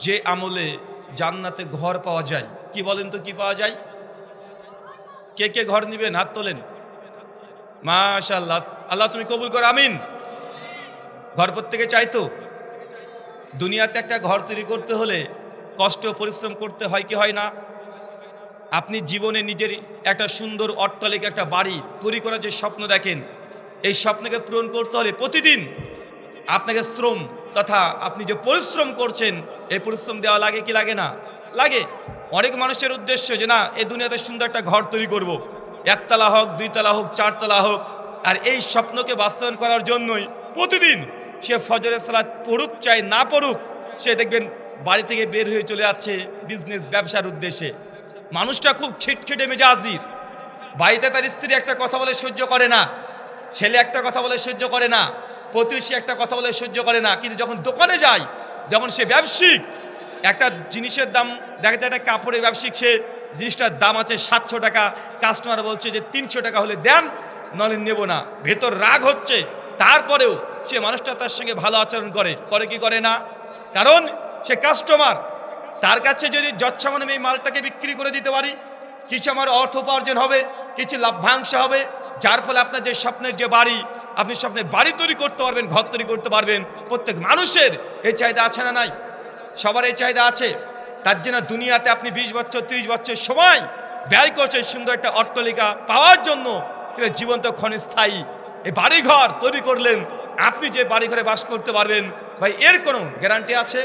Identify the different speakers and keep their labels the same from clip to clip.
Speaker 1: যে আমলে জান্নাতে ঘর পাওয়া যায়, কি বলেন তো কি পাওয়া যায়? কে কে ঘর নিবেন? হাত তোলেন। মাশাআল্লাহ, আল্লাহ তুমি কবুল করো, আমিন। ঘর প্রত্যেকে চাইতো। দুনিয়াতে একটা ঘর তৈরি করতে হলে কষ্ট পরিশ্রম করতে হয় কি হয় না? আপনি জীবনে নিজের একটা সুন্দর অট্টালিকা, একটা বাড়ি তৈরি করার যে স্বপ্ন দেখেন, এই স্বপ্নকে পূরণ করতে হলে প্রতিদিন আপনাকে শ্রম তথা আপনি যে পরিশ্রম করছেন, এই পরিশ্রম দেওয়া লাগে কি লাগে না? লাগে। অনেক মানুষের উদ্দেশ্য যে না, এই দুনিয়াতে সুন্দর একটা ঘর তৈরি করব, একতলা হোক, দুইতলা হোক, চারতলা হোক। আর এই স্বপ্নকে বাস্তবায়ন করার জন্যই প্রতিদিন সে ফজরের সালাত পড়ুক চাই না পড়ুক, সে দেখবেন বাড়ি থেকে বের হয়ে চলে যাচ্ছে বিজনেস ব্যবসার উদ্দেশ্যে। মানুষটা খুব খিটখিটে মেজাজির। বাড়িতে তার স্ত্রী একটা কথা বলে সহ্য করে না, ছেলে একটা কথা বলে সহ্য করে না, প্রতিবেশী একটা কথা বলে সহ্য করে না। কিন্তু যখন দোকানে যায়, যখন সে ব্যবসায়িক, একটা জিনিসের দাম দেখা যায়, একটা কাপড়ের ব্যবসায়িক, সে জিনিসটার দাম আছে 700 টাকা, কাস্টমার বলছে যে 300 টাকা হলে দেন, নলে নেব না। ভেতর রাগ হচ্ছে, তারপরেও সে মানুষটা তার সঙ্গে ভালো আচরণ করে কি করে না? কারণ সে কাস্টমার। তার কাছে যদি যৎসামান্য এই মালটাকে বিক্রি করে দিতে পারি, কিছু আমার অর্থ উপার্জন হবে, কিছু লাভ্যাংশ হবে, যার ফলে আপনার যে স্বপ্নের যে বাড়ি, আপনি স্বপ্নের বাড়ি তৈরি করতে পারবেন, ঘর তৈরি করতে পারবেন। প্রত্যেক মানুষের এই চাহিদা আছে না নাই? সবার এই চাহিদা আছে। তার জন্য দুনিয়াতে আপনি 20 বছর 30 বছর সময় ব্যয় করছেন সুন্দর একটা অট্টালিকা পাওয়ার জন্য, কিন্তু জীবন তো ক্ষণস্থায়ী। এই বাড়িঘর তৈরি করলেন, আপনি যে বাড়িঘরে বাস করতে পারবেন, ভাই এর কোনো গ্যারান্টি আছে?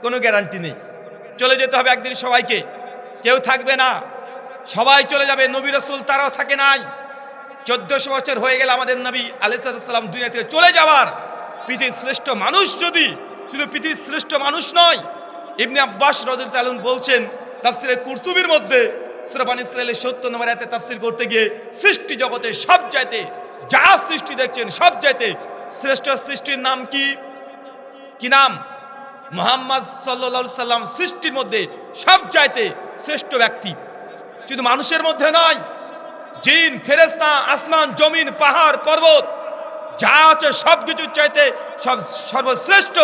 Speaker 1: কোনো গ্যারান্টি নেই। চলে যেতে হবে একদিন সবাইকে, কেউ থাকবে না, সবাই চলে যাবে। নবী রাসূল তারাও থাকে নাই। 1400 বছর হয়ে গেল আমাদের নবী আলাইহিস সালাম দুনিয়া থেকে চলে যাওয়ার। পৃথিবীর শ্রেষ্ঠ মানুষ যদি শুধু পৃথিবীর শ্রেষ্ঠ মানুষ নয়, ইবনে আব্বাস রাদিয়াল্লাহু তাআলা বলছেন তাফসীরে কুরতুবীর মধ্যে সূরা বনী ইসরাঈলের 70 নম্বর আয়াতে তাফসীর করতে গিয়ে, সৃষ্টি জগতে সব চাইতে, যা সৃষ্টি দেখছেন সব চাইতে শ্রেষ্ঠ সৃষ্টির নাম কি? কি নাম? মুহাম্মদ সাল্লাল্লাহু আলাইহি সাল্লাম সৃষ্টির মধ্যে সব চাইতে শ্রেষ্ঠ ব্যক্তি। শুধু মানুষের মধ্যে নয়, জিন, ফেরেশতা, আসমান, জমিন, পাহাড়, পর্বত, যা আছে সব কিছুর চাইতে সর্বশ্রেষ্ঠ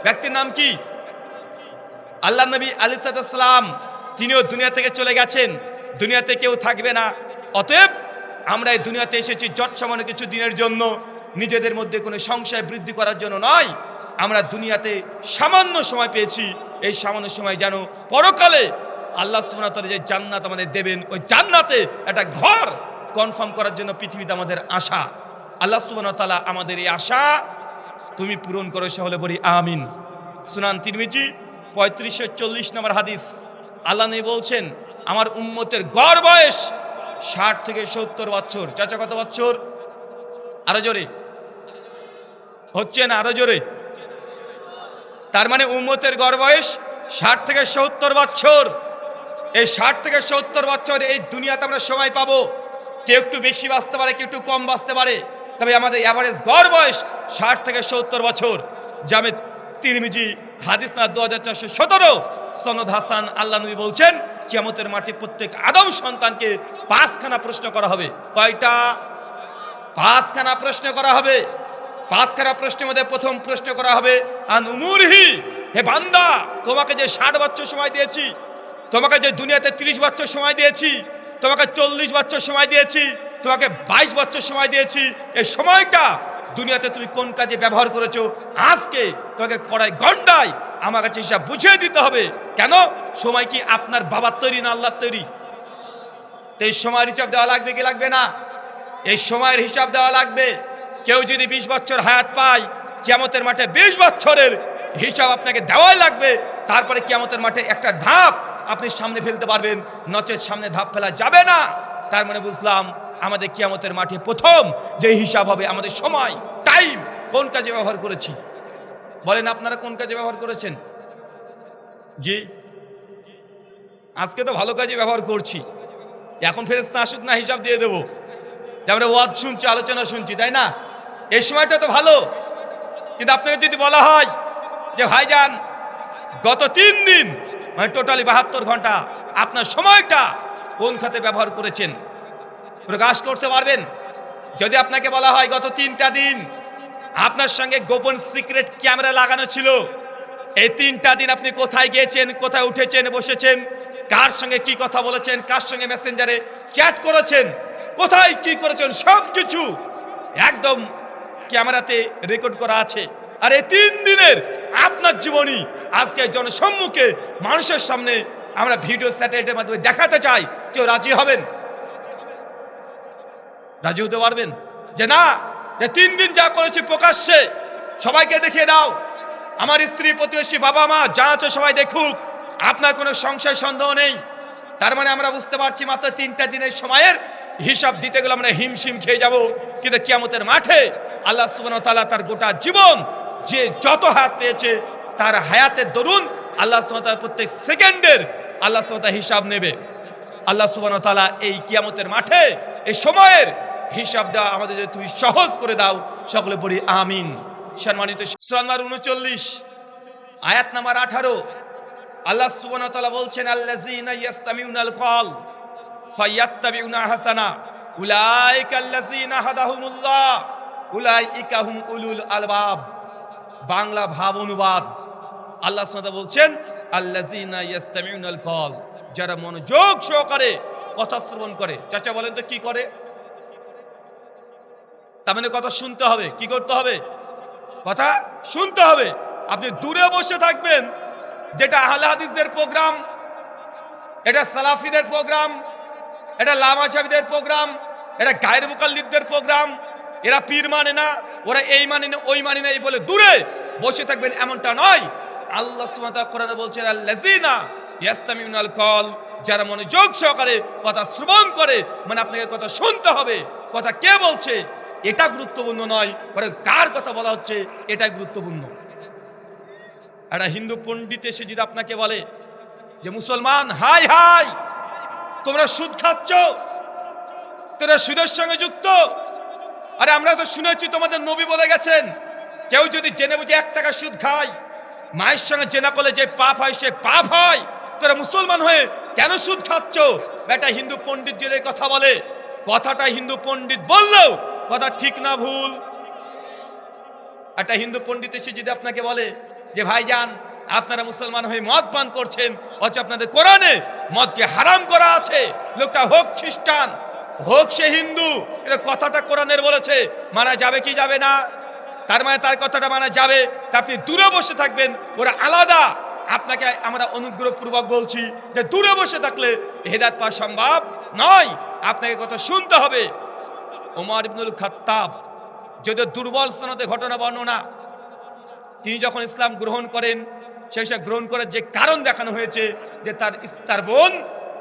Speaker 1: ব্যক্তির নাম কি? আল্লাহ নবী আলাইহিস সালাম, তিনিও দুনিয়া থেকে চলে গেছেন, দুনিয়াতে কেউ থাকবে না। অতএব আমরা এই দুনিয়াতে এসেছি যৎসামান্য কিছু দিনের জন্য, নিজেদের মধ্যে কোনো সংশয় বৃদ্ধি করার জন্য নয়। আমরা দুনিয়াতে সামান্য সময় পেয়েছি, এই সামান্য সময় যেন পরকালে আল্লাহ সুবহানাহু ওয়া তাআলা যে জান্নাত আমাদের দেবেন, ওই জান্নাতে একটা ঘর কনফার্ম করার জন্য পৃথিবীতে আমাদের আশা। আল্লাহ সুবহানাহু ওয়া তাআলা আমাদের এই আশা তুমি পূরণ করো, সে হলে বলি আমিন। সুনান তিরমিজি 3540 নম্বর হাদিস, আল্লাহ নবী বলছেন আমার উম্মতের গড় বয়স 60 থেকে 70 বছর। চাচা কত বছর? আরো জোরে হচ্ছে না, আরো জোরে। তার মানে উম্মতের গড় বয়স 60 থেকে 70 বছর। এই 60 থেকে 70 বছর এই দুনিয়াতে আমরা সময় পাবো। কেউ একটু বেশি বাঁচতে পারে, কেউ একটু কম বাঁচতে পারে, তবে আমাদের এভারেজ গড় বয়স 60 থেকে 70 বছর। জামে তিরমিজি হাদিস না 2417 সনদ হাসান। আল্লাহ নবী বলছেন কিয়ামতের মাঠে প্রত্যেক আদম সন্তানকে 5খানা প্রশ্ন করা হবে। কয়টা? 5খানা প্রশ্ন করা হবে। 5খানা প্রশ্নের মধ্যে প্রথম প্রশ্ন করা হবে আন উমুরহি, হে বান্দা, তোমাকে যে 60 বছর সময় দিয়েছি, তোমাকে যে দুনিয়াতে 30 বছর সময় দিয়েছি, তোমাকে 40 বছর সময় দিয়েছি, তোমাকে 22 বছর সময় দিয়েছি, এই সময়টা দুনিয়াতে তুমি কোন কাজে ব্যবহার করেছো? আজকে তোমাকে কড়াই গন্ডায় আমার কাছে হিসাব বুঝিয়ে দিতে হবে। কেন? সময় কি আপনার বাবার তৈরি না আল্লাহর তৈরি? তো এই সময়ের হিসাব দেওয়া লাগবে কি লাগবে না? এই সময়ের হিসাব দেওয়া লাগবে। কেউ যদি 20 বছর হায়াত পায়, কিয়ামতের মাঠে 20 বছরের হিসাব আপনাকে দেওয়াই লাগবে। তারপরে কিয়ামতের মাঠে একটা ধাপ আপনি সামনে ফেলতে পারবেন, নচেত সামনে ধাপ ফেলা যাবে না। তার মানে বুঝলাম আমাদের কিয়ামতের মাঠে প্রথম যে হিসাব হবে আমাদের সময়, টাইম, কোন কাজে ব্যবহার করেছি। বলেন আপনারা কোন কাজে ব্যবহার করেছেন? জি, আজকে তো ভালো কাজে ব্যবহার করছি। এখন ফেরেশতা আসুক না, হিসাব দিয়ে দেবো। আমরা ওয়াজ শুনছি, আলোচনা শুনছি, তাই না? এই সময়টা তো ভালো। কিন্তু আপনাকে যদি বলা হয় যে ভাইজান গত 3 দিন মানে টোটালি 72 ঘন্টা আপনার সময়টা কোন খাতে ব্যবহার করেছেন, প্রকাশ করতে পারবেন? যদি আপনাকে বলা হয় গত 3টা দিন আপনার সঙ্গে গোপন সিক্রেট ক্যামেরা লাগানো ছিল, এই 3টা দিন আপনি কোথায় গিয়েছেন, কোথায় উঠেছেন, বসেছেন, কার সঙ্গে কি কথা বলেছেন, কার সঙ্গে মেসেঞ্জারে চ্যাট করেছেন, কোথায় কি করেছেন, সব কিছু একদম ক্যামেরাতে রেকর্ড করা আছে। আর এই 3 দিনের আপনার জীবনী আজকে জনসম্মুখে মানুষের সামনে আমরা ভিডিও স্যাটেলাইটের মাধ্যমে দেখাতে চাই। কেউ রাজি হবেন? রাজি হতে পারবেন যে না, যে 3 দিন যা করেছি প্রকাশ্যে সবাইকে দেখিয়ে দাও, আমার স্ত্রী, প্রতিবেশী, বাবা মা যা আছে সবাই দেখুক, আপনার কোনো সংশয় সন্দেহ নেই। তার মানে আমরা বুঝতে পারছি মাত্র 3টা দিনের সময়ের হিসাব দিতে গেলে আমরা হিমশিম খেয়ে যাব। কিন্তু কিয়ামতের মাঠে আল্লাহ সুবহানাহু ওয়া তাআলা তার গোটা জীবন যে যত হায়াত পেয়েছে তার হায়াতের দরুন আল্লাহ সুবহানাহু ওয়া তাআলা প্রত্যেক সেকেন্ডের আল্লাহ সুবহানাহু ওয়া তাআলা হিসাব নেবে। আল্লাহ সুবহানাহু ওয়া তাআলা এই কিয়ামতের মাঠে এই সময়ের হিসাব দেওয়া আমাদের যদি তুমি সহজ করে দাও, সকলে পড়ি আমিন। সম্মানিত সূরা নূর 39 আয়াত নাম্বার 18 আল্লাহ সুবহানাহু ওয়া তাআলা বলছেন, আল্লাযীনা ইয়াসতামিউনাল কওল ফায়াত্তাবিউনা হাসানা উলাইকা আল্লাযীনা হাদাহুমুল্লাহ উলাইকা হুম উলুল আলবাব। বাংলা ভাব অনুবাদ, আল্লাহ সুবহানাহু ওয়া তাআলা বলছেন আল্লাযীনা ইয়াসতামিউনাল কওল, যারা মনোযোগ সহকারে কথা শ্রবণ করে। চাচা বলেন তো কি করে? তার মানে কথা শুনতে হবে। কি করতে হবে? কথা শুনতে হবে। আপনি দূরে বসে থাকবেন, যেটা আহলে হাদিসদের প্রোগ্রাম, এটা সালাফিদের প্রোগ্রাম, এটা লামাচাবিদের প্রোগ্রাম, এটা গায়ের মুকাল্লিদদের প্রোগ্রাম, এরা পীর মানে না, ওরা এই মানে না, ওই মানে না, এই বলে দূরে বসে থাকবেন এমনটা নয়। আল্লাহ সুবহানাহু ওয়া তাআলা কোরআনে বলছেন আল্লাযীনা ইয়াসতামিউনাল কওল, যারা মনোযোগ সহকারে কথা শ্রবণ করে, মানে আপনাকে কথা শুনতে হবে। কথা কে বলছে এটা গুরুত্বপূর্ণ নয়, বরং কার কথা বলা হচ্ছে এটাই গুরুত্বপূর্ণ। একটা হিন্দু পণ্ডিত এসে যদি আপনাকে বলে যে মুসলমান, হাই হাই তোমরা সুদ খাচ্ছ, তোমরা সুদের সঙ্গে যুক্ত, আরে আমরা তো শুনেছি তোমাদের নবী বলে গেছেন কেউ যদি জেনে বুঝে 1 টাকা সুদ খায়, মায়ের সঙ্গে জেনা করলে যে পাপ হয় সে পাপ হয়, তোরা মুসলমান হয়ে কেন সুদ খাচ্ছ? একটা হিন্দু পণ্ডিত যদি কথা বলে, কথাটা হিন্দু পণ্ডিত বললেও কথা ঠিক না ভুল? একটা হিন্দু পণ্ডিত এসে যদি আপনাকে বলে যে ভাইজান আপনারা মুসলমান হয়ে মদ পান করছেন, অথচ আপনাদের কোরআনে মদকে হারাম করা আছে, লোকটা হোক খ্রিস্টান হোক সে হিন্দু, এটা কথাটা কোরআনের বলেছে, মানা যাবে কি যাবে না? তার মানে তার কথাটা মানা যাবে। তা আপনি দূরে বসে থাকবেন, ওরা আলাদা। আপনাকে আমরা অনুগ্রহপূর্বক বলছি যে দূরে বসে থাকলে হেদায়েত পাওয়া সম্ভব নয়, আপনাকে কথা শুনতে হবে। ওমর ইবনুল খাত্তাব, যদি দুর্বল সনদে ঘটনা বর্ণনা, তিনি যখন ইসলাম গ্রহণ করেন, সেই সব গ্রহণ করার যে কারণ দেখানো হয়েছে যে তার বোন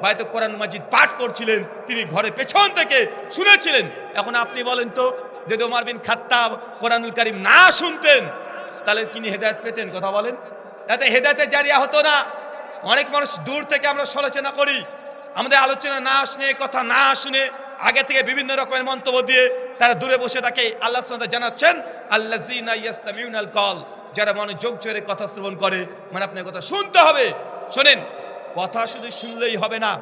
Speaker 1: হয়তো কোরআন মাজিদ পাঠ করছিলেন, তিনি ঘরে পেছন থেকে শুনেছিলেন। এখন আপনি বলেন তো, যদি ওমর বিন খাত্তাব কোরআনুল কারীম না শুনতেন তাহলে তিনি হেদায়েত পেতেন? কথা বলেন। তাতে হেদায়েতের জারিয়া হতো না। অনেক মানুষ দূর থেকে আমরা সমালোচনা করি, আমাদের আলোচনা না শুনে, কথা না শুনে, আগে থেকে বিভিন্ন রকমের মন্তব্য দিয়ে তারা দূরে বসে থাকে। আল্লাহ সুবহানাহু ওয়া তাআলা জানাচ্ছেন আল্লাযীনা ইয়াসতামিউনাল কওল, যারা মনোযোগ সহকারে কথা শ্রবণ করে, মানে আপনার কথা শুনতে হবে। শোনেন, কথা শুধু শুনলেই হবে না,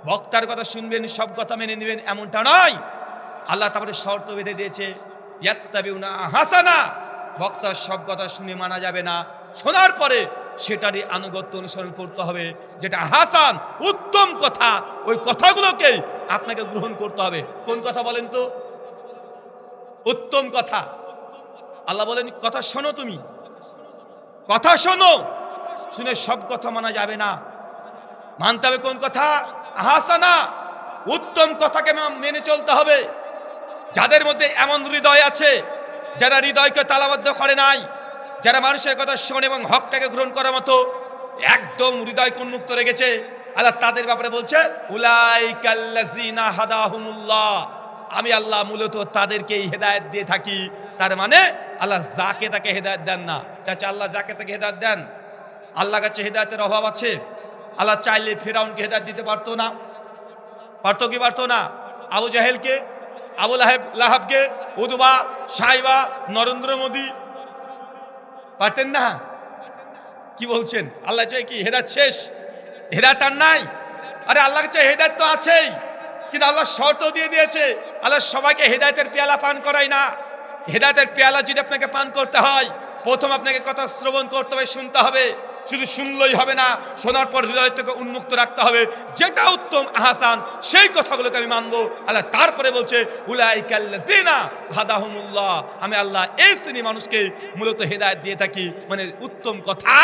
Speaker 1: বক্তার কথা শুনবেন, সব কথা মেনে নেবেন এমনটা নয়। আল্লাহ তারপরে শর্ত বেঁধে দিয়েছে ইয়াত্তাবিউনা হাসানা, বক্তার সব কথা শুনে মানা যাবে না, শোনার পরে সেটারই আনুগত্য অনুসরণ করতে হবে। যেটা হাসান, উত্তম কথা, ওই কথাগুলোকে আপনাকে গ্রহণ করতে হবে। কোন কথা বলেন তো? উত্তম কথা। আল্লাহ বলেন কথা শোনো, তুমি কথা শোনো, শুনে সব কথা মানা যাবে না, মানতে হবে কোন কথা? হাসানা, উত্তম কথাকে মেনে চলতে হবে। যাদের মধ্যে এমন হৃদয় আছে, যারা হৃদয়কে তালাবদ্ধ করে নাই, যারা মানুষের কথা শোনে এবং হকটাকে গ্রহণ করার মতো একদম হৃদয়কে উন্মুক্ত রেখেছে, আল্লাহ তাদের ব্যাপারে বলছে উলাইকাল্লাযীনা হাদাহুমুল্লাহ, আমি আল্লাহ মূলত তাদেরকেই হেদায়েত দিয়ে থাকি। তার মানে আল্লাহ যাকে তাকে হেদায়েত দেন না। চাচা, আল্লাহ যাকে তাকে হেদায়েত দেন? আল্লাহর কাছে হেদায়েতের অভাব আছে? আল্লাহ চাইলে ফিরআউনকে হেদায়েত দিতে পারতো না? পারতো কি পারতো না? আবু জাহেলকে, আবু লাহাবকে, উতবা, সাইবা, নরেন্দ্র মোদী পারতেন না? কি বলছেন? আল্লাহ চাই কি হেদায়েত শেষ? হেদায়েত আর নাই? আরে আল্লাহর কাছে হেদায়েত তো আছেই, কিন্তু আল্লাহ শর্ত দিয়ে দিয়েছে। আল্লাহ সবাইকে হেদায়েতের পেয়ালা পান করায় না। হেদায়েতের পেয়ালা যদি আপনাকে পান করতে হয়, প্রথম আপনাকে কথা শ্রবণ করতে হবে, শুনতে হবে। শুধু শুনলেই হবে না, শোনার পর হৃদয় থেকে উন্মুক্ত রাখতে হবে, যেটা উত্তম আহসান সেই কথাগুলোকে আমি মানবো। আল্লাহ তারপরে বলছে উলাইকাল্লাযিনা হাদাহুমুল্লাহ, আমি আল্লাহ এই শ্রেণী মানুষকে মূলত হেদায়েত দিয়ে থাকি, মানে উত্তম কথা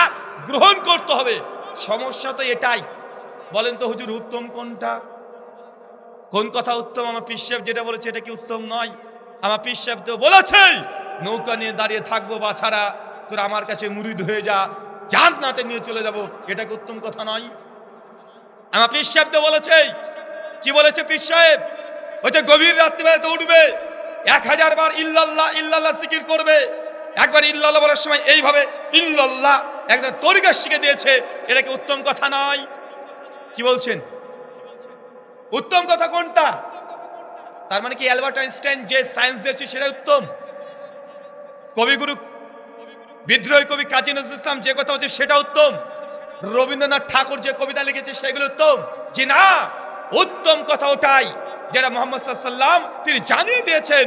Speaker 1: গ্রহণ করতে হবে। সমস্যা তো এটাই। বলেন তো হুজুর উত্তম কোনটা? কোন কথা উত্তম? আমার পীর সাহেব যেটা বলেছে এটা কি উত্তম নয়? আমার পীর সাহেব তো বলেছে নৌকা নিয়ে দাঁড়িয়ে থাকবো বাছারা, তোরা আমার কাছে মুরিদ হয়ে যা, জান্নাতে নিয়ে চলে যাব, এটা কি উত্তম কথা নয়? আমার পীর সাহেব তো বলেছে, কি বলেছে পীর সাহেব? বলছে গভীর রাত্রিবেলাতে উঠবে, 1000 বার ইল্লাল্লাহ ইল্লাল্লাহ জিকির করবে। একবার ইল্লাল্লাহ বলার সময় এইভাবে ইল্লাল্লাহ একটা তরিকা শিখে দিয়েছে, এটা কি উত্তম কথা নয়? কি বলছেন? উত্তম কথা কোনটা? তার মানে কি অ্যালবার্ট আইনস্টাইন যে সায়েন্স দিয়েছে সেটা উত্তম? কবিগুরু বিদ্রোহী কবি কাজী নজরুল ইসলাম যে কথা বলছে সেটা উত্তম? রবীন্দ্রনাথ ঠাকুর যে কবিতা লিখেছে সেগুলো উত্তম? জি না, উত্তম কথা ওটাই যেটা মুহাম্মদ সাল্লাল্লাহু আলাইহি ওয়াসাল্লাম তিনি জানিয়ে দিয়েছেন।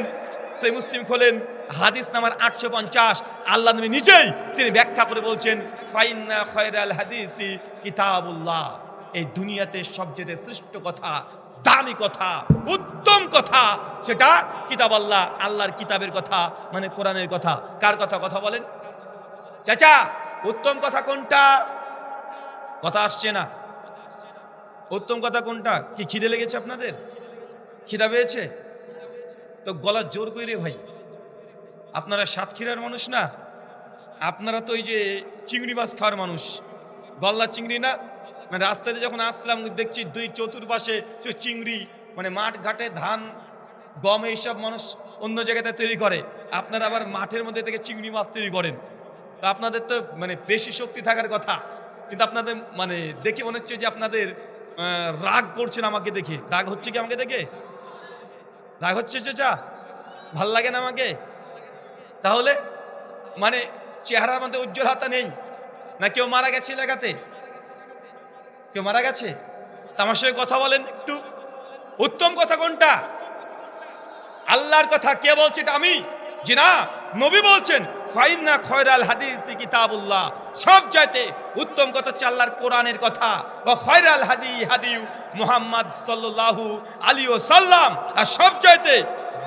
Speaker 1: সেই মুসলিম খোলেন, হাদিস নাম্বার 850, আল্লাহ নবী নিজেই তিনি ব্যাখ্যা করে বলছেন ফাইন্না খায়রাল হাদিসি কিতাবুল্লাহ, এই দুনিয়াতে সবচেয়ে শ্রেষ্ঠ কথা, দামি কথা, উত্তম কথা সেটা কিতাব আল্লাহ, আল্লাহর কিতাবের কথা, মানে কোরআনের কথা। কার কথা? কথা বলেন চাচা, উত্তম কথা কোনটা? কথা আসছে না। উত্তম কথা কোনটা? কি খিদে লেগেছে আপনাদের? খিদা পেয়েছে তো গলা জোর করে ভাই। আপনারা সাতক্ষীরার মানুষ না, আপনারা তো ওই যে চিংড়ি মাছ খাওয়ার মানুষ, গলদা চিংড়ি না? মানে রাস্তাতে যখন আসলাম দেখছি দুই চতুর্পাশে চিংড়ি, মানে মাঠ ঘাটে ধান গম এইসব মানুষ অন্য জায়গাতে তৈরি করে, আপনারা আবার মাঠের মধ্যে থেকে চিংড়ি মাছ তৈরি করেন। তো আপনাদের তো মানে বেশি শক্তি থাকার কথা, কিন্তু আপনাদের মানে দেখে মনে হচ্ছে যে আপনাদের রাগ করছেন আমাকে দেখে। রাগ হচ্ছে কি আমাকে দেখে? রাগ হচ্ছে চাচা? ভাল লাগে না আমাকে? তাহলে মানে চেহারার মধ্যে উজ্জ্বলতা নেই না? কেউ মারা গেছে এলাকাতে? কেউ মারা গেছে? আমার সঙ্গে কথা বলেন একটু। উত্তম কথা কোনটা? আল্লাহর কথা কে বলছে? এটা আমি? জি না, নবী বলছেন ফাইন্না খায়রাল হাদিসি কিতাবুল্লাহ, সব চাইতে উত্তম কথা হচ্ছে আল্লাহর কোরআনের কথা। ওয়া খায়রাল হাদি হাদিউ মুহাম্মদ সাল্লাল্লাহু আলাইহি ওয়াসাল্লাম, আর সব চাইতে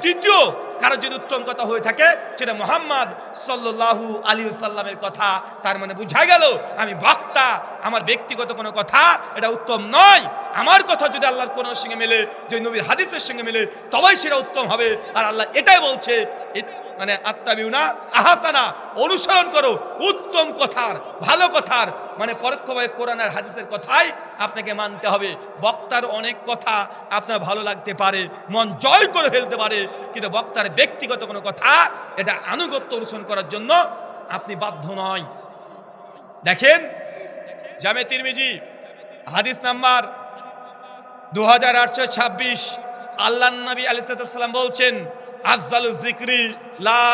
Speaker 1: দ্বিতীয় কারো যদি উত্তম কথা হয়ে থাকে সেটা মুহাম্মদ সাল্লাল্লাহু আলাইহি ওয়াসাল্লামের কথা। তার মানে বোঝা গেল আমি বক্তা, আমার ব্যক্তিগত কোনো কথা এটা উত্তম নয়। আমার কথা যদি আল্লাহর কোরআনের সঙ্গে মেলে, যদি নবীর হাদিসের সঙ্গে মেলে, তবেই সেটা উত্তম হবে। আর আল্লাহ এটাই বলছে, মানে আত্তাবিউনা আহসানা, অনুসরণ করো উত্তম কথার, ভালো কথার, মানে পরোক্ষভাবে কোরআন আর হাদিসের কথাই আপনাকে মানতে হবে। বক্তার অনেক কথা আপনার ভালো লাগতে পারে, মন জয় করে ফেলতে পারে, কিন্তু বক্তার ব্যক্তিগত কোনো কথা এটা আনুগত্য অনুসরণ করার জন্য আপনি বাধ্য নয়। দেখেন জামে তিরমিজি হাদিস নাম্বার 2826, আল্লাহর নবী আলাইহিস সালাম বলছেন আফজালুজ যিকরি লা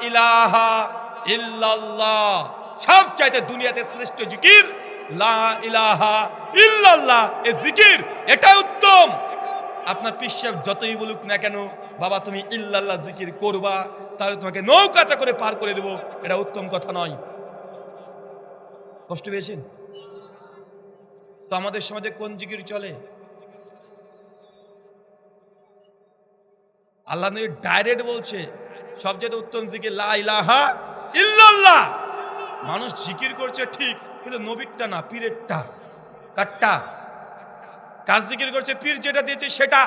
Speaker 1: ইলাহা ইল্লাল্লাহ, সবচাইতে দুনিয়াতে শ্রেষ্ঠ জিকির লা ইলাহা ইল্লাল্লাহ। এই জিকির এটা উত্তম। আপনার পীর সাহেব যতই বলুক না কেন, বাবা তুমি ইল্লাল্লাহ জিকির করবা, তাহলে তোমাকে নৌকাতে করে পার করে দেব, এটা উত্তম কথা নয়। কষ্ট পেয়েছেন তো? আমাদের সমাজে কোন জিকির চলে? আল্লাহ নবী ডাইরেক্ট বলছে সবচেয়ে উত্তম জিকির লা ইলাহা ইল্লাল্লাহ। মানুষ জিকির করছে ঠিক, কিন্তু নবীরটা না, পীরেরটা। কারটা? কার জিকির করছে? পীর যেটা দিয়েছে সেটা।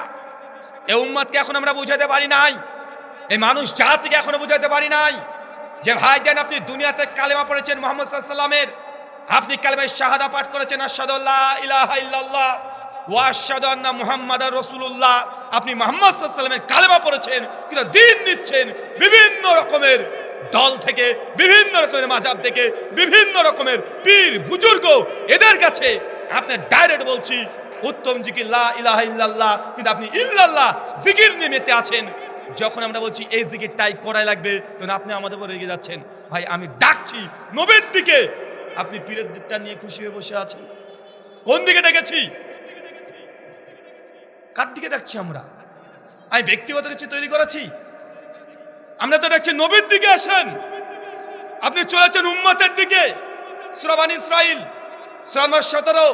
Speaker 1: এই উম্মতকে এখন আমরা বুঝাতে পারি নাই, এই মানুষ জাতিকে এখনো বুঝাতে পারি নাই যে ভাই জান আপনি দুনিয়াতে কালেমা পড়েছেন মুহাম্মদ সাল্লাল্লাহু আলাইহি ওয়াসাল্লামের, আপনি কালেমায়ে শাহাদা পাঠ করেছেন আশহাদু আল্লা ইলাহা ইল্লাল্লাহ ওয়া আশহাদু আন্না মুহাম্মাদার রাসূলুল্লাহ, আপনি মুহাম্মদ সাল্লাল্লাহু আলাইহি ওয়াসাল্লামের কালেমা পড়েছেন, কিন্তু দিন নিচ্ছেন বিভিন্ন রকমের দল থেকে, বিভিন্ন রকমের মাযহাব থেকে, বিভিন্ন রকমের পীর বুজুর্গ, এদের কাছে আপনি ডাইরেক্ট বলছি উত্তম জিকির লা ইলাহা ইল্লাল্লাহ, কিন্তু আপনি ইল্লাল্লাহ জিকির নিয়ে মেতে আছেন। যখন আমরা বলছি এই জিকিরটাই করাই লাগবে, তখন আপনি আমাদের উপর রেগে যাচ্ছেন। ভাই আমি ডাকছি নবীর দিকে, আপনি পীরের দিকটা নিয়ে খুশি হয়ে বসে আছেন। কোন দিকে ডেকেছি? কার দিকে ডাকছি আমরা? আমি ব্যক্তিগত কিছু তৈরি করেছি? আমরা তো ডাকছি নবীর দিকে আসেন। আপনি চলেছেন উম্মতের দিকে। সূরা বনী ইসরাঈল সূরা নম্বর 17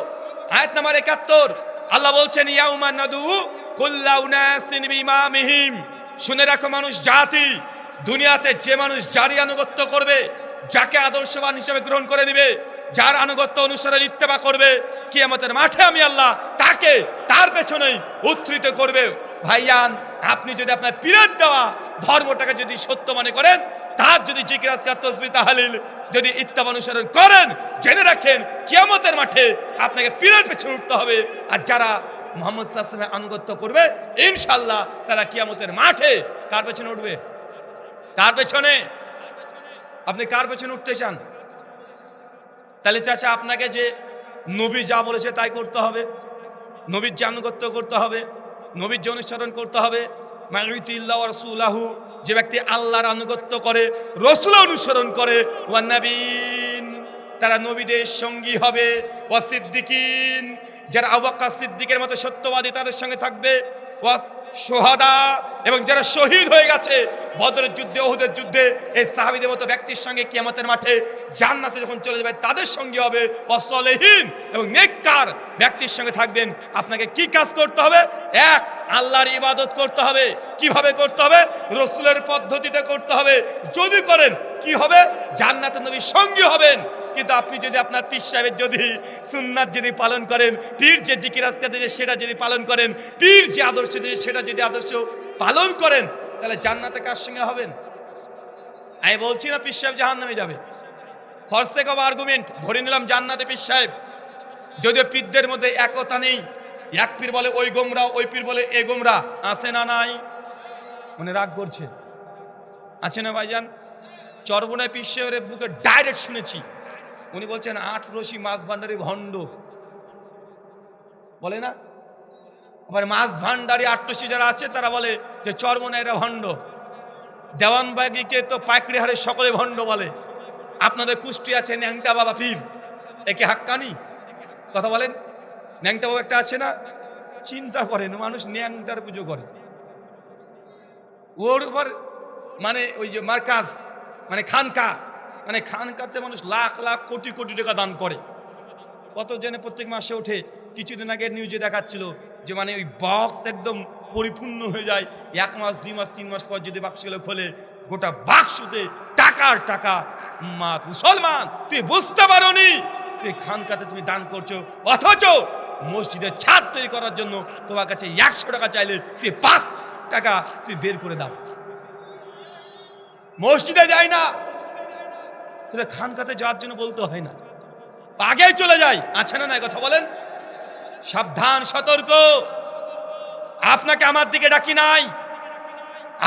Speaker 1: আয়াত নম্বর 71 আল্লাহ বলছেন ইয়াউমা নাদু কুল্লা উনাসিন বিইমামিহিম। শুনে রাখো মানুষ জাতি, দুনিয়াতে যে মানুষ যারই আনুগত্য করবে, যাকে আদর্শবান হিসেবে গ্রহণ করে নেবে, যার আনুগত্য অনুসরণ ইত্তেবা করবে, কিয়ামতের মাঠে আমি আল্লাহ তাকে তার পেছনেই উদ্ধৃত করবে। ভাইয়ান, আপনি যদি আপনার পীরের দেওয়া ধর্মটাকে যদি সত্য মনে করেন, তার যদি জিকির আজকার তাসবিহ তাহলিল যদি ইত্তেবা অনুসরণ করেন, জেনে রাখেন কিয়ামতের মাঠে আপনাকে পীরের পেছনে উঠতে হবে। আর যারা মুহাম্মদ সাল্লাল্লাহু আলাইহি ওয়াসাল্লামের আনুগত্য করবে, ইনশাআল্লাহ তারা কিয়ামতের মাঠে কার পেছনে উঠবে? কার পেছনে? আপনি কার পেছনে উঠতে চান? তাহলে চাচা আপনাকে যে নবী যা বলেছে তাই করতে হবে, নবীর যে আনুগত্য করতে হবে, নবীর যে অনুসরণ করতে হবে। মাইয়ুতিল্লাহ ওয়া রাসূলাহু, যে ব্যক্তি আল্লাহর আনুগত্য করে, রাসূল অনুসরণ করে, ওয়ান নাবিয়িন, তারা নবীদের সঙ্গী হবে, ওয়া সিদ্দিকিন, যারা আবু বকর সিদ্দিকের মতো সত্যবাদী তাদের সঙ্গে থাকবে, ওয়া শুহাদা, এবং যারা শহীদ হয়ে গেছে বদরের যুদ্ধে, উহুদের যুদ্ধে, এই সাহাবীদের মতো ব্যক্তির সঙ্গে কিয়ামতের মাঠে জান্নাতে যখন চলে যাবে তাদের সঙ্গে হবে, ওয়া সালেহিন, এবং নেককার ব্যক্তির সঙ্গে থাকবেন। আপনাকে কি কাজ করতে হবে? এক, আল্লাহর ইবাদত করতে হবে। কিভাবে করতে হবে? রাসূলের পদ্ধতিতে করতে হবে। যদি করেন কি হবে? জান্নাতে নবীর সঙ্গী হবেন। কিন্তু আপনি যদি আপনার পীর সাহেবের যদি সুন্নাত যদি পালন করেন, পীর যে জিকির আজকার দিয়েছে সেটা যদি পালন করেন, পীর যে আদর্শ দিয়েছে সেটা যদি আদর্শ পালন করেন, তাহলে জান্নাতে কার সঙ্গে হবেন? আমি বলছি না পীর সাহেব জাহান্নামে যাবে, ফর সেক অফ আর্গুমেন্ট ধরে নিলাম জান্নাতে পীর সাহেব। যদিও পীরদের মধ্যে একতা নেই, এক পীর বলে ওই গোমরা, ওই পীর বলে এ গোমরা, আছে না নাই? মানে রাগ করছে, আছে না ভাইজান? চরবনায় পীর সাহেবের বুকে ডাইরেক্ট শুনেছি, উনি বলছেন ৮ রশি মাছ ভান্ডারি ভণ্ড বলে না, আবার মাছ ভান্ডারি ৮ রশি যারা আছে তারা বলে যে চরমনাইরা ভণ্ড। দেওয়ানবাগিকে তো পাইকড়ি হারে সকলে ভণ্ড বলে। আপনাদের কুষ্টি আছে ন্যাংটা বাবা পীর, একে হাক্কানি কথা বলেন। ন্যাংটা বাবা একটা আছে না, চিন্তা করেন মানুষ ন্যাংটার পুজো করে, ওর উপর মানে ওই যে মার্কাজ মানে খানকা, মানে খানকাতে মানুষ লাখ লাখ কোটি কোটি টাকা দান করে। কত জনে প্রত্যেক মাসে ওঠে। কিছুদিন আগে নিউজে দেখাচ্ছিল যে মানে ওই বক্স একদম পরিপূর্ণ হয়ে যায়, 1 মাস 2 মাস 3 মাস পর যদি বাক্সগুলো খোলে গোটা বাক্সতে টাকার টাকা। মা মুসলমান, তুই বুঝতে পারোনি তুই খানকাতে তুমি দান করছো, অথচ মসজিদের ছাদ তৈরি করার জন্য তোমার কাছে 100 টাকা চাইলে তুই 5 টাকা তুই বের করে দাও। মসজিদে যায় না, খানকাতে যাওয়ার জন্য বলতে হয় না, আগেই চলে যায়। আছে না নাই কথা বলেন? সাবধান, সতর্ক। আপনাকে আমার দিকে ডাকি নাই,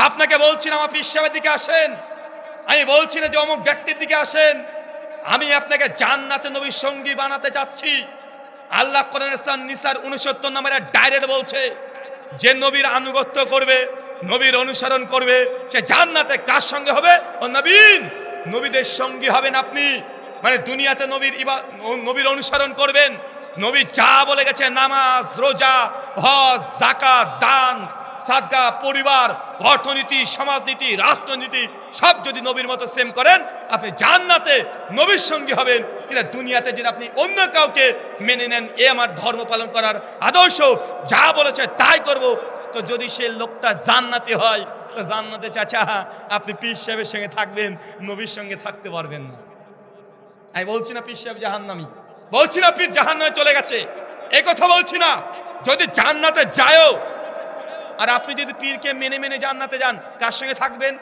Speaker 1: আপনাকে বলছি না আমার পীর সাহেবের দিকে আসেন, আমি বলছি না যে অমুক ব্যক্তির দিকে আসেন। আমি আপনাকে জান্নাতে নবীর সঙ্গী বানাতে চাচ্ছি। আল্লাহ কোরআনের সূরা নিসার 69 নম্বরে ডাইরেক্ট বলছে যে নবীর আনুগত্য করবে, নবীর অনুসরণ করবে, সে জান্নাতে কার সঙ্গে হবে? ও নবীন, নবীদের সঙ্গী হবেন আপনি। মানে দুনিয়াতে নবীর অনুসরণ করবেন। নবী যা বলে গেছে, নামাজ, রোজা, হজ, যাকাত, দান, সাদকা, পরিবার, অর্থনীতি, সমাজনীতি, রাষ্ট্রনীতি সব যদি নবীর মতো সেম করেন, আপনি জান্নাতে নবীর সঙ্গী হবেন। কিন্তু দুনিয়াতে যদি আপনি অন্য কাউকে মেনে নেন, এ আমার ধর্ম পালন করার আদর্শ, যা বলেছে তাই করব, তো যদি সে লোকটা জান্নাতে হয়, তো জান্নাতে চাচা আপনি পীর সাহেবের সঙ্গে থাকবেন, নবীর সঙ্গে থাকতে পারবেন না। আমি বলছি না পীর সাহেব জাহান্নামী, বলছি না পীর জাহান্নামে চলে গেছে, এই কথা বলছি না। যদি জান্নাতে যায়ও, আর আপনি যদি পীরকে মেনে মেনে জান্নাতে যান, কার সঙ্গে থাকবেন?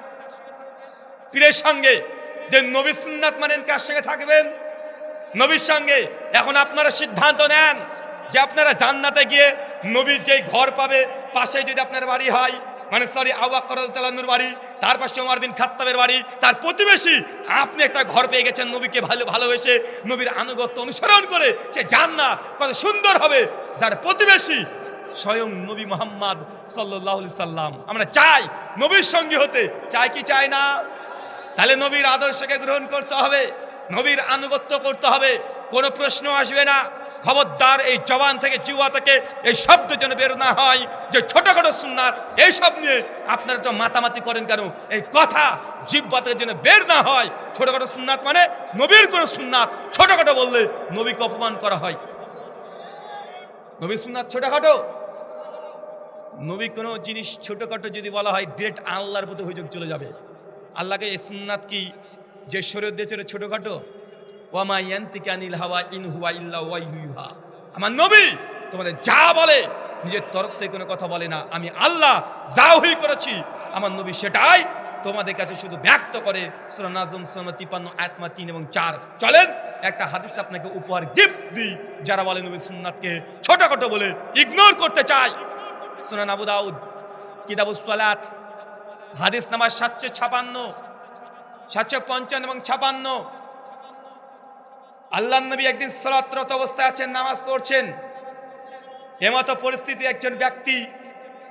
Speaker 1: পীরের সঙ্গে। যে নবী সুন্নাত মানেন, কার সঙ্গে থাকবেন? নবীর সঙ্গে। এখন আপনারা সিদ্ধান্ত নেন যে আপনারা জান্নাতে গিয়ে নবীর যেই ঘর পাবে, পাশে যদি আপনার বাড়ি হয়, মানে সরি আবু বকর রাদিয়াল্লাহু আনহুর বাড়ি, তার পাশে ওমর বিন খাত্তাবের বাড়ি, তার প্রতিবেশী, আপনি একটা ঘর পেয়ে গেছেন নবীকে ভালোবেসে, নবীর আনুগত্য অনুসরণ করে, সে জান্নাত কত সুন্দর হবে। যার প্রতিবেশী স্বয়ং নবী মুহাম্মদ সাল্লাল্লাহু আলাইহি সাল্লাম। আমরা চাই নবীর সঙ্গী হতে, চাই কি চাই না? তাহলে নবীর আদর্শকে গ্রহণ করতে হবে, নবীর আনুগত্য করতে হবে। কোনো প্রশ্ন আসবে না। খবরদার এই জবান থেকে, জিহ্বা থেকে এই শব্দ যেন বের না হয় যে ছোটখাটো সুন্নাত, এইসব নিয়ে আপনারা তো মাতামাতি করেন কেন? এই কথা জিহ্বা থেকে যেন বের না হয়। ছোটখাটো সুন্নাত মানে নবীর কোনো সুন্নাত ছোটখাটো বললে নবীকে অপমান করা হয়। নবীর সুন্নাত ছোটখাটো? নবী কোনো জিনিস ছোটখাটো যদি বলা হয় ডেট আল্লাহর প্রতি অভিযোগ চলে যাবে। আল্লাহকে এই সুন্নাত কি যে শরীয়ত দিয়েছে ছোটখাটো? ওয়ামা ইয়ান্তিকা আনিল হাওয়া ইন হুয়া ইল্লা ওয়াহয়ুহা। আমার নবী তোমাদের যা বলে নিজের তরফ থেকে কোনো কথা বলে না, আমি আল্লাহ যা ওহী করেছি আমার নবী সেটাই তোমাদের কাছে শুধু ব্যক্ত করে। সূরা নাজম 53 আয়াত 3 এবং 4। চলেন একটা হাদিস আপনাকে উপহার গিফট দিই। যারা বলে নবী সুন্নাতকে ছোটখাটো বলে ইগনোর করতে চায়, সুনান আবু দাউদ কিতাবুস সালাত হাদিস নাম্বার 756, 755 এবং 56। আল্লাহর নবী একদিন সালাতরত অবস্থায় আছেন, নামাজ পড়ছেন। এমতো পরিস্থিতি একজন ব্যক্তি,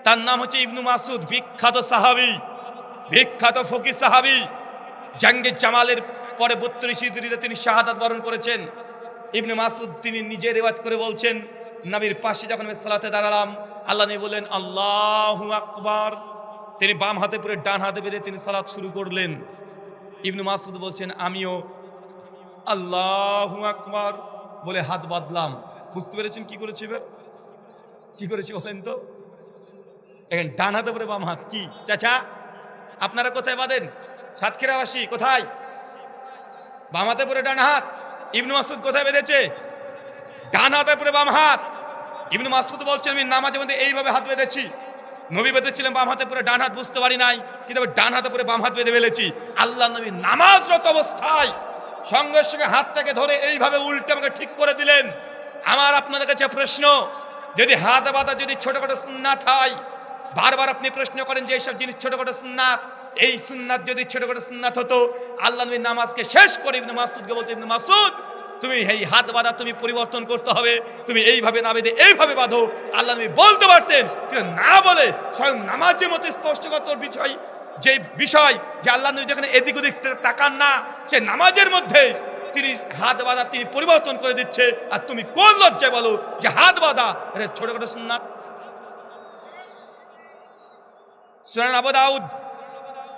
Speaker 1: তার নাম হচ্ছে ইবনু মাসুদ, বিখ্যাত সাহাবী, বিখ্যাত ফকিহ সাহাবী। জাঙ্গে জামালের পরে 32 হিজরিতে তিনি শাহাদাত বরণ করেছেন। ইবনে মাসুদ তিনি নিজে রিওয়ায়াত করে বলছেন, নবীর পাশে যখন আমি সালাতে দাঁড়ালাম, আল্লাহ নবী বললেন আল্লাহু আকবার। তিনি বাম হাতে পরে ডান হাতে বেঁধে তিনি সালাত শুরু করলেন। ইবনে মাসুদ বলছেন আমিও আল্লাহু আকবার বলে হাত বাঁধলাম। বুঝতে পেরেছেন কি করেছি? এবার কি করেছি বলেন তো? এখন ডান হাতে পরে বাম হাত। কি চাচা আপনারা কোথায় বাঁধেন? সাতক্ষীরাবাসী কোথায়? বাম হাতে পরে ডান হাত। ইবনে মাসুদ কোথায় বেঁধেছে? ডান হাতে পরে বাম হাত। ইবনে মাসুদ বলছেন আমি নামাজের মধ্যে এইভাবে হাত বেঁধেছি। নবী বেঁধেছিলেন বাম হাতে পরে ডান হাত, বুঝতে পারি নাই, কিন্তু ডান হাতে পরে বাম হাত বেঁধে ফেলেছি। আল্লাহ নবী নামাজরত অবস্থায় সঙ্গে সঙ্গে হাতটাকে ধরে এইভাবে উল্টে আমাকে ঠিক করে দিলেন। আমার আপনাদের কাছে প্রশ্ন, যদি হাত বাঁধা যদি ছোটখাটো সুন্নাত হয়, বারবার আপনি প্রশ্ন করেন যে এইসব জিনিস ছোটখাটো সুন্নাত, এই সুন্নাত যদি ছোটখাটো সুন্নাত হতো, আল্লাহ নবী নামাজকে শেষ করে ইবনে মাসুদকে বলতেন ইবনে মাসুদ তুমি এই হাত বাঁধা তুমি পরিবর্তন করতে হবে, তুমি এইভাবে না বেঁধে এইভাবে বাঁধো। আল্লাহ নবী বলতে পারতেন, কিন্তু না বলে স্বয়ং নামাজের মতো স্পষ্টগত বিষয়, যে বিষয় যে আল্লাহ নবী যেখানে এদিক ওদিক তাকান না, সে নামাজের মধ্যে তিনি হাত বাঁধা তিনি পরিবর্তন করে দিচ্ছে। আর তুমি কোন লজ্জায় বলো যে হাত বাঁধা এটা ছোটখাটো সুন্নাত? সুনান আবু দাউদ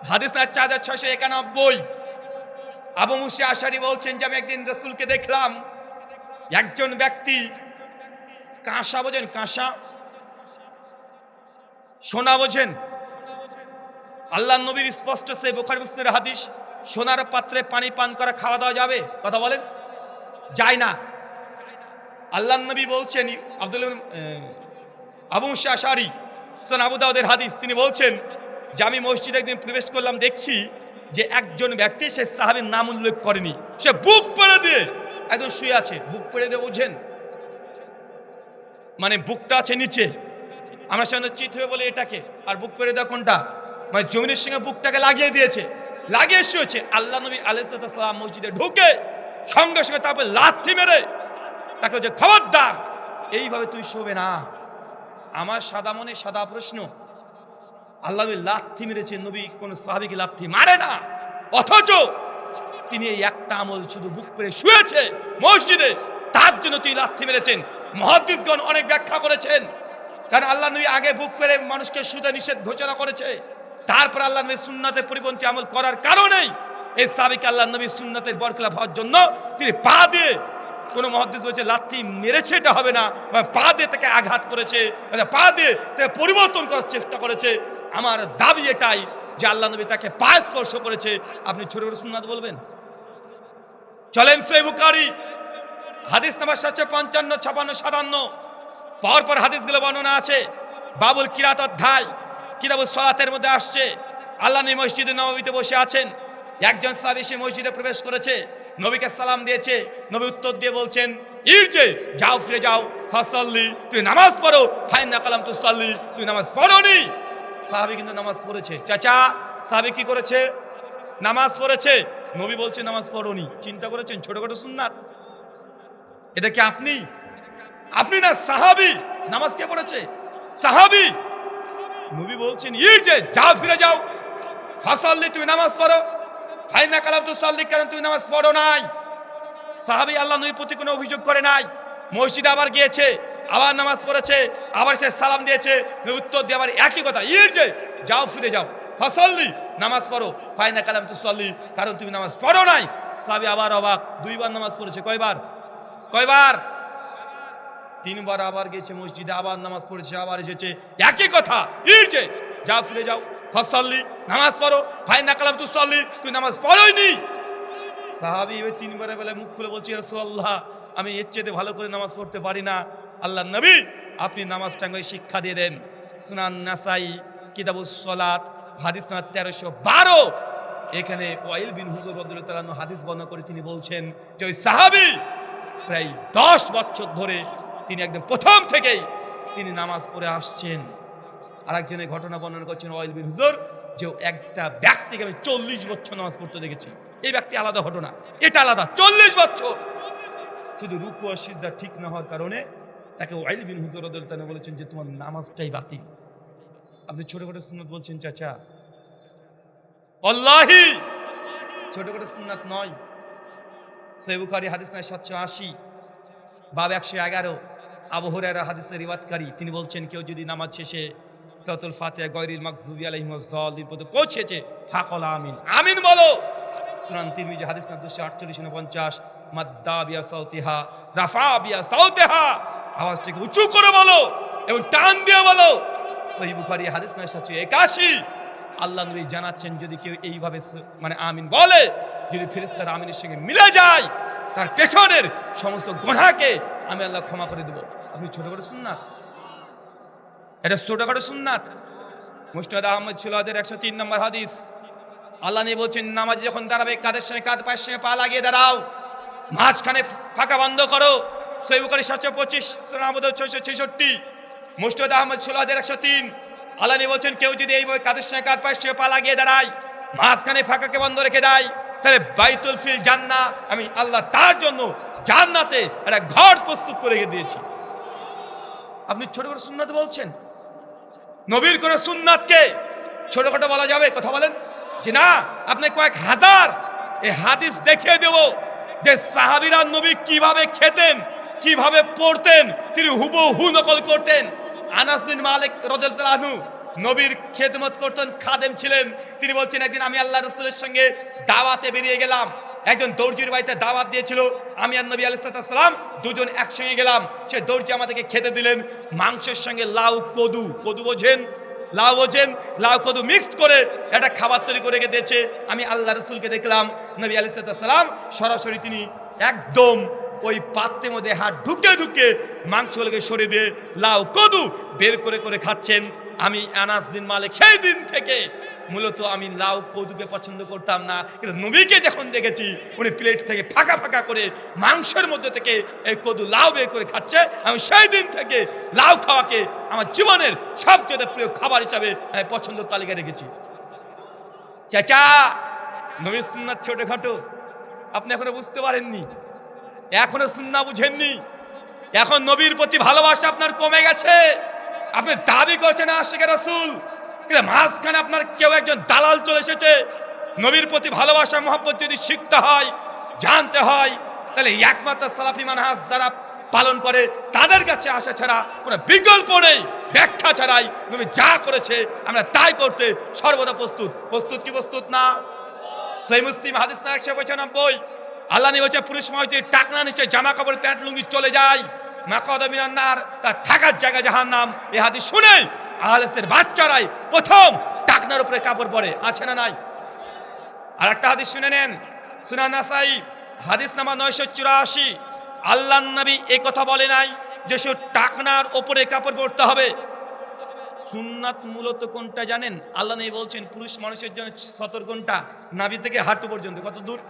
Speaker 1: হাদিস 4691। আবু মুসা আশারী বলছেন যে আমি একদিন রাসূলকে দেখলাম, একজন ব্যক্তি কাঁসা, বোঝেন কাঁসা, সোনা বোঝেন? আল্লাহ নবীর স্পষ্ট সে বুখারী মুসলিমের হাদিস, সোনার পাত্রে পানি পান করা খাওয়া দাওয়া যাবে? কথা বলেন, যায় না। আল্লাহ নবী বলছেন, আবু মুসা আশারী সুনান আবু দাউদের হাদিস, তিনি বলছেন যে আমি মসজিদে একদিন প্রবেশ করলাম, দেখছি যে একজন ব্যক্তি, সে সাহাবীর নাম উল্লেখ করেনি, সে বুক পেড়ে দিয়ে একদম শুয়ে আছে। বুক পেড়ে দিয়ে বুঝেন মানে বুকটা আছে নিচে, আমরা সাধারণত চিত হয়ে বলে এটাকে, আর বুক পেড়ে দেওয়া কোনটা? মানে জমিনের সঙ্গে বুকটাকে লাগিয়ে দিয়েছে, লাগিয়ে শুয়েছে। আল্লাহ নবী আলাইহিস সালাম মসজিদে ঢুকে সঙ্গে সঙ্গে তারপরে লাথি মেরে তাকে যে খবরদার এইভাবে তুই শোবে না। আমার সাদা মনে সাদা প্রশ্ন, আল্লাহ নবী লাথি মেরেছে, নবী কোন সাহাবীকে লাথি মারে না, অথচ তিনি এই একটা আমল শুধু বুক পেরে শুয়েছে মসজিদে, তার জন্য তুই লাথি মেরেছেন। মুহাদ্দিসগণ অনেক ব্যাখ্যা করেছেন, কারণ আল্লাহ নবী আগে বুক পেরে মানুষকে শুতে নিষেধ ঘোষণা করেছে, তারপর আল্লাহ নবী সুন্নাতে পরিপন্থী আমল করার কারণেই এই সাহাবীকে আল্লাহ নবী সুন্নাতের বরখলাফ হওয়ার জন্য তিনি পা দিয়ে, কোন মুহাদ্দিস বলেছে লাথি মেরেছে, এটা হবে না, পা দিয়ে তাকে আঘাত করেছে, পা দিয়ে তাকে পরিবর্তন করার চেষ্টা করেছে। আমার দাবি এটাই যে আল্লাহ নবী তাকে পা স্পর্শ করেছে, আপনি ছোট ছোট সুন্নাত বলবেন? চলেন সহিহ বুখারী হাদিস নাম্বার 755, 56, 57 পরপর হাদিসগুলো বর্ণনা আছে। বাবুল কিরাত অধ্যায় কিতাবুস সালাতের মধ্যে আসছে, আল্লাহ নবী মসজিদে নববীতে বসে আছেন, একজন সাহাবী সে মসজিদে প্রবেশ করেছে, নবীকে সালাম দিয়েছে। নবী উত্তর দিয়ে বলছেন ইরজে, যাও ফিরে যাও, ফাসাল্লি, তুই নামাজ পড়ো, ফাইন্না কালাম তুসাল্লি, তুই নামাজ পড়োনি। সাহাবী কিন্তু নামাজ পড়েছে। চাচা সাহাবী কি করেছে? নামাজ পড়েছে। নবী বলছে নামাজ পড়োনি। চিন্তা করেছেন ছোটখাটো সুন্নাত? এটা কি আপনি? আপনি না, সাহাবী। নামাজ কে পড়েছে? সাহাবী। নবী বলছেন ইরজে, যাও ফিরে যাও, ফাসাল্লি, তুই নামাজ পড়ো, ফাইন্না কালাম তুসাল্লি, কারণ তুই নামাজ পড়ো নাই। সাহাবী আল্লাহ নবীর প্রতি কোনো অভিযোগ করে নাই। মসজিদে আবার গিয়েছে, আবার নামাজ পড়েছে, আবার সে সালাম দিয়েছে, উত্তর দিয়ে আবার একই কথা, যে যাও ফিরে যাও, ফাসাল্লি, নামাজ পড়ো, ফাইনা কালাম তুসাল্লি, কারণ তুমি নামাজ পড়ো নাই। সাহাবী আবার অবাক, 2 বার নামাজ পড়েছে। কয়বার? 3 বার। আবার গেছে মসজিদে, আবার নামাজ পড়েছে, আবার এসেছে, একই কথা, যে যাও ফিরে যাও, ফাসাল্লি, নামাজ পড়ো, ফাইনা কালাম তুসাল্লি, তুই নামাজ পড়োইনি। সাহাবী 3 বারের বেলায় মুখ খুলে বলছে, ইয়া রাসূলুল্লাহ, আমি এর চেয়ে ভালো করে নামাজ পড়তে পারি না। আল্লাহর নবী, আপনি নামাজটাকে শিক্ষা দিয়ে দেন। সুনান নাসাই কিতাবুস সালাত হাদিস নাম্বার 1312। এখানে ওয়াইল বিন হুজর রাদিয়াল্লাহু তাআলা হাদিস বর্ণনা করে তিনি বলছেন যে ওই সাহাবী প্রায় 10 বছর ধরে তিনি একদম প্রথম থেকেই তিনি নামাজ পড়ে আসছেন। আরেকজনের ঘটনা বর্ণনা করছেন ওয়াইল বিন হুজর, যে একটা ব্যক্তিকে আমি 40 বছর নামাজ পড়তে দেখেছি। এই ব্যক্তি আলাদা ঘটনা, এটা আলাদা। 40 বছর শুধু রুকু আর সিজদা ঠিক না হওয়ার কারণে তাকে ওয়াইল বিন হুজর রাদিয়াল্লাহু তাআলা বলেছেন যে তোমার নামাজটাই বাতিল। আপনি ছোটখাটো সুন্নাত বলছেন চাচা, আল্লাহি ছোটখাটো সুন্নাত নয়। সহিহ বুখারী হাদিস নাম্বার 780, বাব 111, আবু হুরায়রা হাদিসের রিওয়ায়াতকারী, তিনি বলছেন কেউ যদি নামাজ শেষে সূরাতুল ফাতিহা গায়রিল মাগযুবি আলাইহিম ওয়াস-সাল্লিন পর্যন্ত পৌঁছেছে, ফাকাল আমিন, আমিন বলো। সুনান তিরমিজি হাদিস নাম্বার 248-49, মাদ্দা বিয়া সাউতিহা রাফা বিয়া সাউতিহা, আওয়াজটাকে উঁচু করে বলো এবং টান দিয়ে বলো। সহিহ বুখারী হাদিস নাম্বার 781, আল্লাহ নবী জানাচ্ছেন যদি কেউ এইভাবে মানে আমিন বলে, যদি ফেরেশতার আমিনের সঙ্গে মিলে যায়, তার পেছনের সমস্ত গুনাহকে আমি আল্লাহ ক্ষমা করে দেব। আপনি ছোটখাটো সুন্নাত, এটা ছোটখাটো সুন্নাত। মুসনাদ আহমদ ছিল 103 নম্বর হাদিস। আল্লাহ নবী বলছেন নামাজে যখন দাঁড়াবে কাঁধের সঙ্গে কাঁধ, পায়ের সঙ্গে পা লাগিয়ে দাঁড়াও, মাঝখানে ফাঁকা বন্ধ করো। সহিহ বুখারী 725, সুনান আবু দাউদ 666, মুসনাদ আহমদ ছিল 103। আল্লাহ নবী বলছেন কেউ যদি এইভাবে কাঁধের সঙ্গে কাঁধ, পায়ের সঙ্গে পা লাগিয়ে দাঁড়ায়, মাঝখানে ফাঁকাকে বন্ধ রেখে দেয়, তাহলে বাইতুল ফিল জান্নাহ, আমি আল্লাহ তার জন্য জান্নাতে একটা ঘর প্রস্তুত করে রেখে দিয়েছি। আপনি ছোট করে সুন্নাত বলছেন, নবীর করে সুন্নাতকে ছোটখাটো বলা যাবে? কথা বলেন যে না। আপনি কয়েক হাজার এই হাদিস দেখিয়ে দেব যে সাহাবীরা নবী কিভাবে খেতেন, কিভাবে পড়তেন, তিনি হুবহু নকল করতেন। আনাস বিন মালিক রাদিয়াল্লাহু আনহু নবীর খেদমত করতেন, খাদেম ছিলেন। তিনি বলছেন একদিন আমি আল্লাহ রাসূলের সঙ্গে দাওয়াতে বেরিয়ে গেলাম। একজন দর্জির বাড়িতে দাওয়াত দিয়েছিল, আমি আর নবী আলাইহিস সালাম দুজন একসঙ্গে গেলাম। সে দর্জি আমাদেরকে খেতে দিলেন মাংসের সঙ্গে লাউ, কদু, কদু বোঝেন, লাউ বোঝেন, লাউ কদু মিক্সড করে একটা খাবার তৈরি করে রেখে দিয়েছে। আমি আল্লাহ রাসূলকে দেখলাম, নবী আলাইহিস সালাম সরাসরি তিনি একদম ওই পাত্রের মধ্যে হাত ঢুকে ঢুকে মাংসগুলোকে সরিয়ে দিয়ে লাউ কদু বের করে করে খাচ্ছেন। আমি আনাস বিন মালিক সেই দিন থেকে মূলত আমি লাউ কদুকে পছন্দ করতাম না, কিন্তু নবীকে যখন দেখেছি উনি প্লেট থেকে ফাঁকা ফাঁকা করে মাংসের মধ্যে থেকে এই কদু লাউ বের করে খাচ্ছে, আমি সেই দিন থেকে লাউ খাওয়াকে আমার জীবনের সবচেয়ে প্রিয় খাবার হিসাবে আমি পছন্দের তালিকা রেখেছি। চাচা, নবীর সুন্নাত ছোটখাটো, আপনি এখনো বুঝতে পারেননি, এখনো সুন্নাহ বুঝেননি। এখন নবীর প্রতি ভালোবাসা আপনার কমে গেছে। আপনি দাবি করছেন আশিকে রাসূল, কিন্তু মাঝখানে আপনার কেউ একজন দালাল চলে এসেছে। নবীর প্রতি ভালোবাসা মহব্বত যদি শিখতে হয়, জানতে হয়, তাহলে একমাত্র সালাফি মানহাজ যারা পালন করে তাদের কাছে আসা ছাড়া কোনো বিকল্প নেই। ব্যাখ্যা ছাড়াই নবী যা করেছে আমরা তাই করতে সর্বদা প্রস্তুত। প্রস্তুত কি প্রস্তুত না? সহিহ মুসলিম হাদিস না 195, আল্লাহ নবী বলেছে পুরুষ মানুষ যদি টাকনা নিচে জামা কাপড় প্যান্ট লুঙ্গি চলে যায়, মাকাদা মিনান নার, তার থাকার জায়গা জাহান্নাম। এই হাদিস শুনে আহলেসের বাচ্চারাই প্রথম টাকনার উপরে কাপড় পরে, আছে না নাই? আর একটা হাদিস শুনে নেন, সুনান নাসাই হাদিস নাম্বার 984। আল্লাহর নবী এই কথা বলে নাই যে শুধু টাকনার উপরে কাপড় পরতে হবে। সুন্নাত মূলত কোনটা জানেন? আল্লাহ নবী বলছেন পুরুষ মানুষের জন্য সতর কোনটা? নাভি থেকে হাঁটু পর্যন্ত। কত দূর?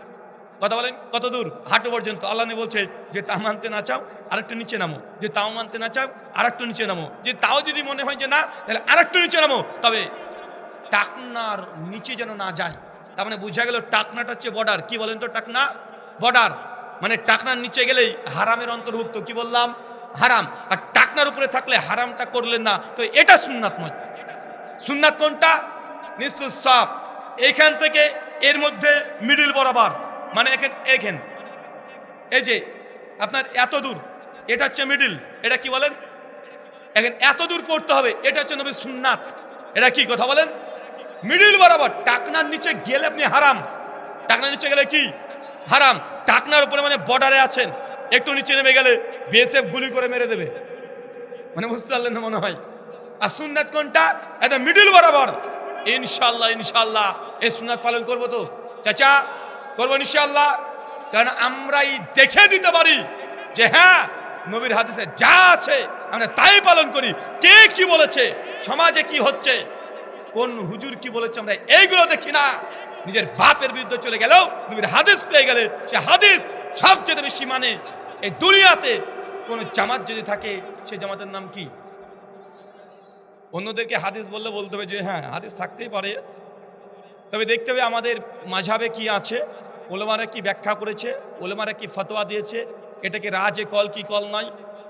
Speaker 1: কথা বলেন, কত দূর? হাঁটু পর্যন্ত। আল্লাহ নবী বলছে যে তা মানতে না চাও আরেকটু নিচে নামো, যে তাও মানতে না চাও আরেকটু নিচে নামো, যে তাও যদি মনে হয় যে না তাহলে আরেকটু নিচে নামো, তবে টাকনার নিচে যেন না যায়। তার মানে বুঝা গেল টাকনাটা হচ্ছে বর্ডার। কি বলেন তো? টাকনা বর্ডার, মানে টাকনার নিচে গেলেই হারামের অন্তর্ভুক্ত। কি বললাম? হারাম। আর টাকনার উপরে থাকলে হারামটা করলেন না, তো এটা সুন্নাত নয়। সুন্নাত কোনটা? নিসফুস সাফ, এইখান থেকে এর মধ্যে মিডিল বরাবর, মানে এই যে আপনার এত দূর, এটা হচ্ছে মিডিল, এটা কি বলেন? এখন এত দূর পড়তে হবে, এটা হচ্ছে নবীর সুন্নাত। এটা কি কথা বলেন? মিডিল বরাবর। টাকনার নিচে গেলে আপনি হারাম। টাকনার নিচে গেলে কি হারাম? টাকনার উপরে মানে বর্ডারে আছেন, একটু নিচে নেমে গেলে বিএসএফ গুলি করে মেরে দেবে, মানে বুঝতে পারলেন না মনে হয়। আর সুন্নাত কোনটা? এটা মিডিল বরাবর। ইনশাআল্লাহ ইনশাআল্লাহ এই সুন্নাত পালন করবো তো চাচা, করবো ইনশাআল্লাহ। কারণ আমরাই দেখে দিতে পারি যে হ্যাঁ নবীর হাদিসে যা আছে আমরা তাই পালন করি। কে কি বলেছে, সমাজে কি হচ্ছে, কোন হুজুর কি বলেছে, আমরা এইগুলো দেখি না। নিজের বাপের বিরুদ্ধে চলে গেলেও নবীর হাদিস পেয়ে গেলে সে হাদিস সবচেয়ে বেশি মানে। এই দুনিয়াতে কোন জামাত যদি থাকে সে জামাতের নাম কি? অন্যদেরকে হাদিস বললে বলতে হবে যে হ্যাঁ হাদিস থাকতেই পারে, তবে দেখতে হবে আমাদের মাঝহাবে কি আছে, ওলামারা কি ব্যাখ্যা করেছে, ওলামারা কি ফতোয়া দিয়েছে, এটাকে রাজে কল কি কল নাই,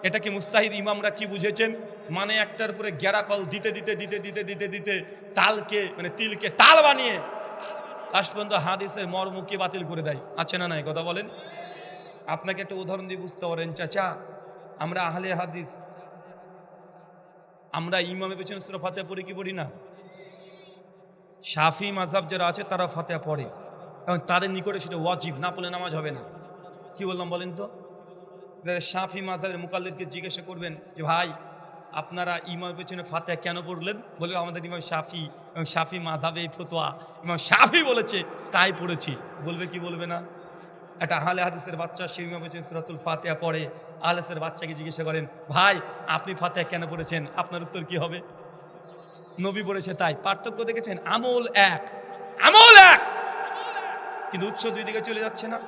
Speaker 1: এটা কি মুস্তাহিদ ইমামরা কি বুঝেছেন। মানে একটার উপরে গ্যারা কল দিতে দিতে দিতে দিতে দিতে দিতে তালকে মানে তিলকে তাল বানিয়ে লাস্ট পর্যন্ত হাদিসের মর্মকে বাতিল করে দেয়। আছে না নাই কথা বলেন? আপনাকে একটা উদাহরণ দিয়ে বুঝতে পারেন চাচা, আমরা আহলে হাদিস, আমরা ইমামের পেছনে সূরা ফাতিহা পড়ি কি পড়ি না? শাফি মাযহাব যারা আছে তারা ফাতিহা পড়ে, এবং তাদের নিকটে সেটা ওয়াজিব, না পড়লে নামাজ হবে না। কি বললাম বলেন তো? শাফি মাযহাবের মুকাল্লিদকে জিজ্ঞাসা করবেন যে ভাই আপনারা ইমামের পেছনে ফাতিহা কেন পড়লেন? বলবে আমাদের ইমাম শাফি, এবং শাফি মাযহাবে এই ফতোয়া ইমাম শাফি বলেছে তাই পড়েছি। বলবে কি বলবে না? একটা আহলে হাদিসের বাচ্চা সে ইমামের পেছনে সূরাতুল ফাতিহা পড়ে, আহলে হাদিসের বাচ্চাকে জিজ্ঞাসা করেন ভাই আপনি ফাতিহা কেন পড়েছেন? আপনার উত্তর কি হবে? নবী পড়েছে তাই। পার্থক্য দেখেছেন? আমল এক, আমল এক, কিন্তু উৎস দুই দিকে চলে যাচ্ছে না।